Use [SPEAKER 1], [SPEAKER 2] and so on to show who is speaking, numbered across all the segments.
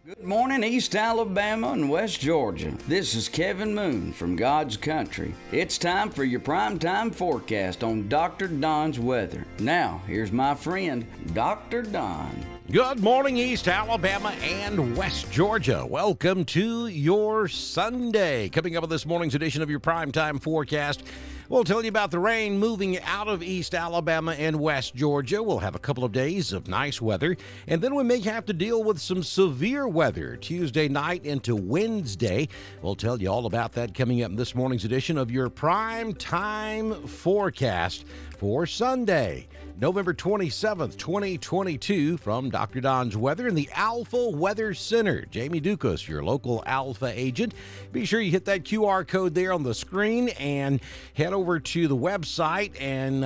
[SPEAKER 1] Good morning, East Alabama and West Georgia. This is Kevin Moon from God's Country. It's time for your primetime forecast on Dr. Don's weather. Now, here's my friend, Dr. Don.
[SPEAKER 2] Good morning, East Alabama and West Georgia. Welcome to your Sunday. Coming up with this morning's edition of your primetime forecast, we'll tell you about the rain moving out of East Alabama and West Georgia. We'll have a couple of days of nice weather, and then we may have to deal with some severe weather Tuesday night into Wednesday. We'll tell you all about that coming up in this morning's edition of your primetime forecast for Sunday, November 27th, 2022, from Dr. Don's Weather and the Alpha Weather Center. Jamie Dukas, your local Alpha agent. Be sure you hit that QR code there on the screen and head over to the website and,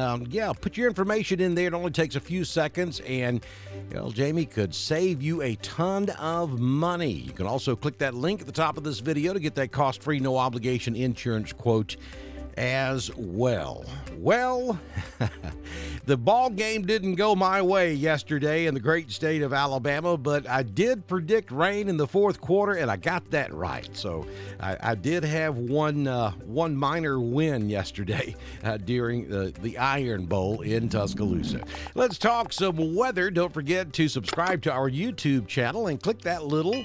[SPEAKER 2] put your information in there. It only takes a few seconds, and Jamie could save you a ton of money. You can also click that link at the top of this video to get that cost-free, no-obligation insurance quote as well. Well, the ball game didn't go my way yesterday in the great state of Alabama, but I did predict rain in the fourth quarter, and I got that right. So I did have one minor win yesterday during the Iron Bowl in Tuscaloosa. Let's talk some weather. Don't forget to subscribe to our YouTube channel and click that little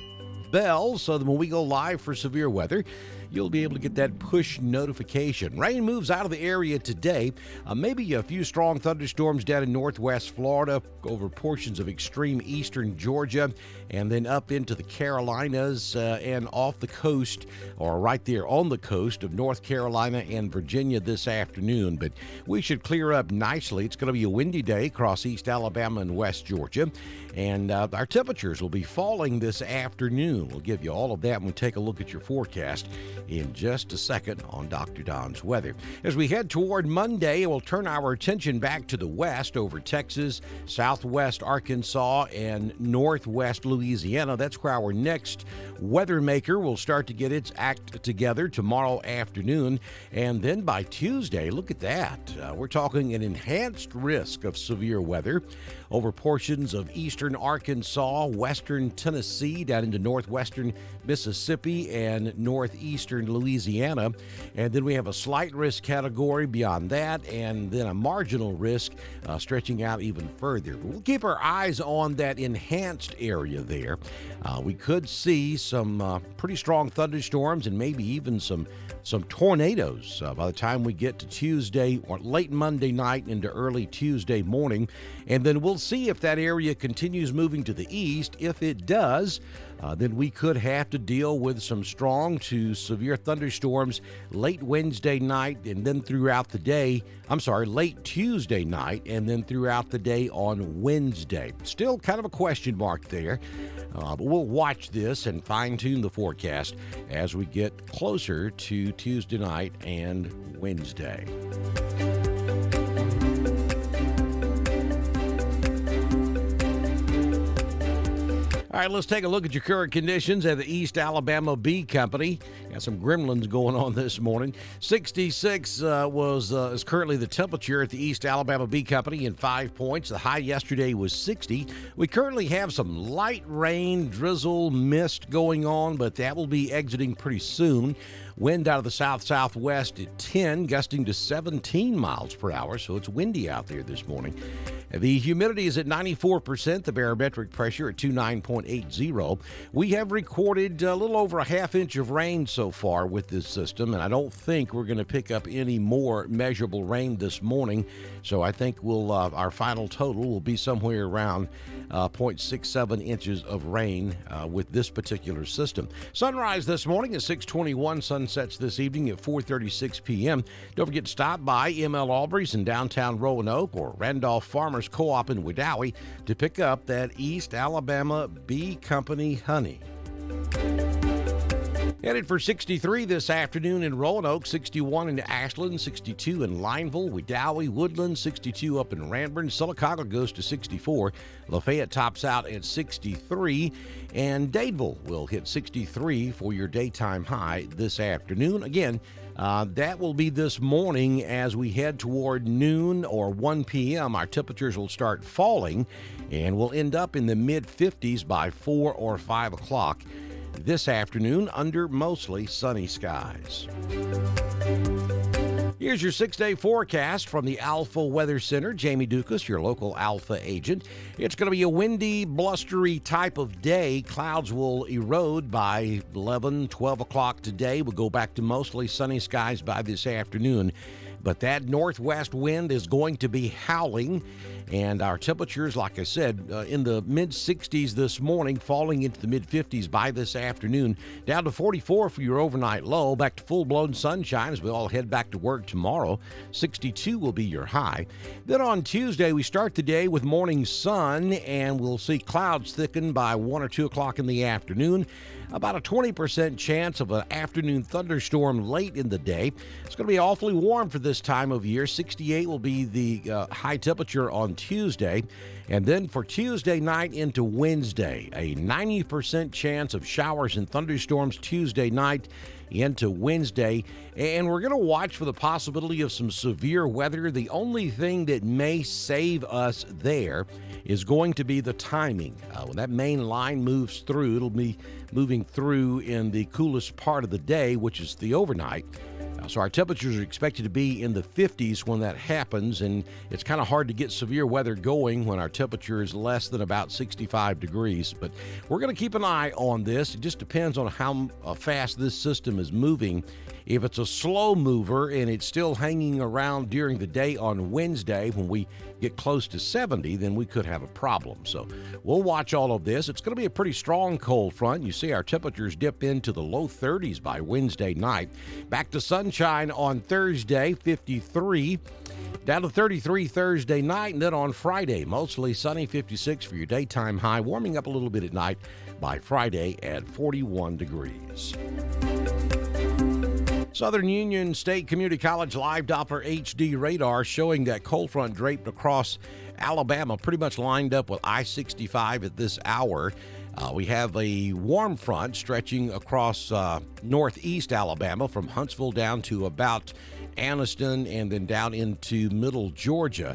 [SPEAKER 2] bell so that when we go live for severe weather, you'll be able to get that push notification. Rain moves out of the area today. Maybe a few strong thunderstorms down in northwest Florida, over portions of extreme eastern Georgia, and then up into the Carolinas and off the coast, or right there on the coast of North Carolina and Virginia this afternoon. But we should clear up nicely. It's going to be a windy day across East Alabama and West Georgia, and our temperatures will be falling this afternoon. We'll give you all of that when we take a look at your forecast in just a second on Dr. Don's Weather. As we head toward Monday, we'll turn our attention back to the west over Texas, southwest Arkansas, and northwest Louisiana. That's where our next weather maker will start to get its act together tomorrow afternoon. And then by Tuesday, look at that. We're talking an enhanced risk of severe weather over portions of eastern Arkansas, western Tennessee, down into northwestern Mississippi and northeastern Louisiana. And then we have a slight risk category beyond that, and then a marginal risk stretching out even further. We'll keep our eyes on that enhanced area there. We could see some pretty strong thunderstorms and maybe even some tornadoes by the time we get to Tuesday or late Monday night into early Tuesday morning. And then we'll see if that area continues moving to the east. If it does, then we could have to deal with some strong to severe thunderstorms late Wednesday night and then throughout the day. Late Tuesday night and then throughout the day on Wednesday. Still kind of a question mark there, but we'll watch this and fine-tune the forecast as we get closer to Tuesday night and Wednesday. All right, let's take a look at your current conditions at the East Alabama Bee Company. Got some gremlins going on this morning. 66 is currently the temperature at the East Alabama Bee Company in 5 points. The high yesterday was 60. We currently have some light rain, drizzle, mist going on, but that will be exiting pretty soon. Wind out of the south-southwest at 10, gusting to 17 miles per hour, so it's windy out there this morning. The humidity is at 94%, the barometric pressure at 29.80. We have recorded a little over a half inch of rain so far with this system, and I don't think we're going to pick up any more measurable rain this morning. So I think our final total will be somewhere around 0.67 inches of rain with this particular system. Sunrise this morning at 6:21. Sunsets this evening at 4:36 p.m. Don't forget to stop by ML Albury's in downtown Roanoke or Randolph Farmers Co-op in Wedowee to pick up that East Alabama Bee Company honey. Headed for 63 this afternoon in Roanoke, 61 in Ashland, 62 in Lineville, Wedowee, Woodland, 62 up in Ranburne. Sylacauga goes to 64. Lafayette tops out at 63. And Dadeville will hit 63 for your daytime high this afternoon. Again, that will be this morning. As we head toward noon or 1 p.m., our temperatures will start falling and we'll end up in the mid-50s by 4 or 5 o'clock this afternoon under mostly sunny skies. Here's your 6-day forecast from the Alpha Weather Center. Jamie Dukas, your local Alpha agent. It's going to be a windy, blustery type of day. Clouds will erode by 11, 12 o'clock today. We'll go back to mostly sunny skies by this afternoon. But that northwest wind is going to be howling, and our temperatures, like I said, in the mid-60s this morning, falling into the mid-50s by this afternoon, down to 44 for your overnight low, back to full-blown sunshine as we all head back to work tomorrow. 62 will be your high. Then on Tuesday, we start the day with morning sun, and we'll see clouds thicken by 1 or 2 o'clock in the afternoon. About a 20% chance of an afternoon thunderstorm late in the day. It's going to be awfully warm for this time of year. 68 will be the high temperature on Tuesday. And then for Tuesday night into Wednesday, a 90% chance of showers and thunderstorms Tuesday night into Wednesday. And we're going to watch for the possibility of some severe weather. The only thing that may save us there is going to be the timing. When that main line moves through, it'll be moving through in the coolest part of the day, which is the overnight. So our temperatures are expected to be in the 50s when that happens, and it's kind of hard to get severe weather going when our temperature is less than about 65 degrees. But we're going to keep an eye on this. It just depends on how fast this system is moving. If it's a slow mover and it's still hanging around during the day on Wednesday when we get close to 70, then we could have a problem. So we'll watch all of this. It's going to be a pretty strong cold front. You see our temperatures dip into the low 30s by Wednesday night. Back to sunshine on Thursday, 53. Down to 33 Thursday night, and then on Friday, mostly sunny, 56 for your daytime high, warming up a little bit at night by Friday at 41 degrees. Southern Union State Community College live Doppler HD radar showing that cold front draped across Alabama, pretty much lined up with I-65 at this hour. We have a warm front stretching across northeast Alabama from Huntsville down to about Anniston and then down into middle Georgia.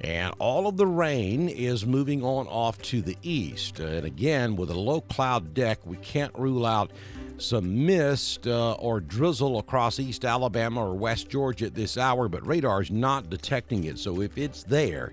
[SPEAKER 2] And all of the rain is moving on off to the east. And again, with a low cloud deck, we can't rule out some mist or drizzle across East Alabama or West Georgia at this hour, but radar is not detecting it. So if it's there,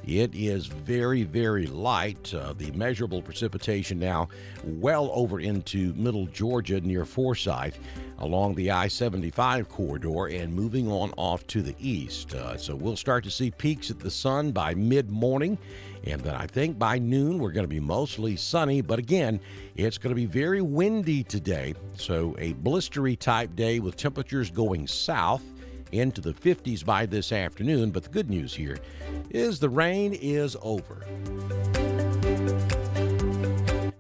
[SPEAKER 2] it is very, very light. The measurable precipitation now well over into middle Georgia near Forsyth along the I-75 corridor and moving on off to the east. So we'll start to see peaks at the sun by mid-morning. And then I think by noon, we're going to be mostly sunny. But again, it's going to be very windy today. So a blistery type day with temperatures going south into the 50s by this afternoon. But the good news here is the rain is over.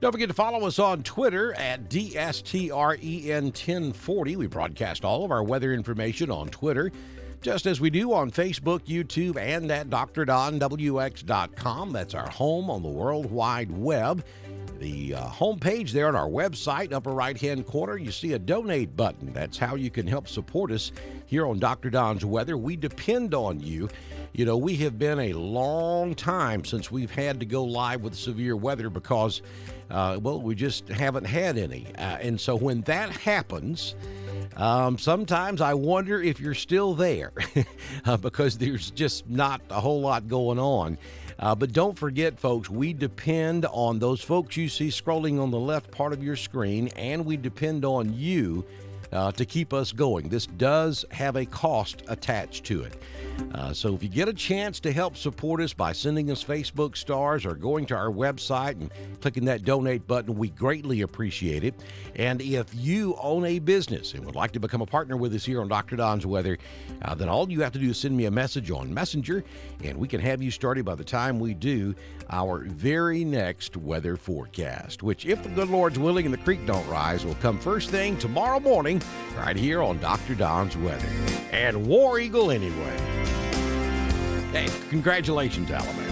[SPEAKER 2] Don't forget to follow us on Twitter at DSTREN1040. We broadcast all of our weather information on Twitter, just as we do on Facebook, YouTube, and at DrDonWX.com. That's our home on the World Wide Web. The homepage there on our website, upper right-hand corner, you see a donate button. That's how you can help support us here on Dr. Don's Weather. We depend on you. You know, we have been a long time since we've had to go live with severe weather because, we just haven't had any. And so when that happens, sometimes I wonder if you're still there because there's just not a whole lot going on. But don't forget, folks, we depend on those folks you see scrolling on the left part of your screen, and we depend on you to keep us going. This does have a cost attached to it. So if you get a chance to help support us by sending us Facebook stars or going to our website and clicking that donate button, we greatly appreciate it. And if you own a business and would like to become a partner with us here on Dr. Don's Weather, then all you have to do is send me a message on Messenger, and we can have you started by the time we do our very next weather forecast, which, if the good Lord's willing and the creek don't rise, will come first thing tomorrow morning right here on Dr. Don's Weather. And War Eagle anyway. Hey, congratulations, Alabama.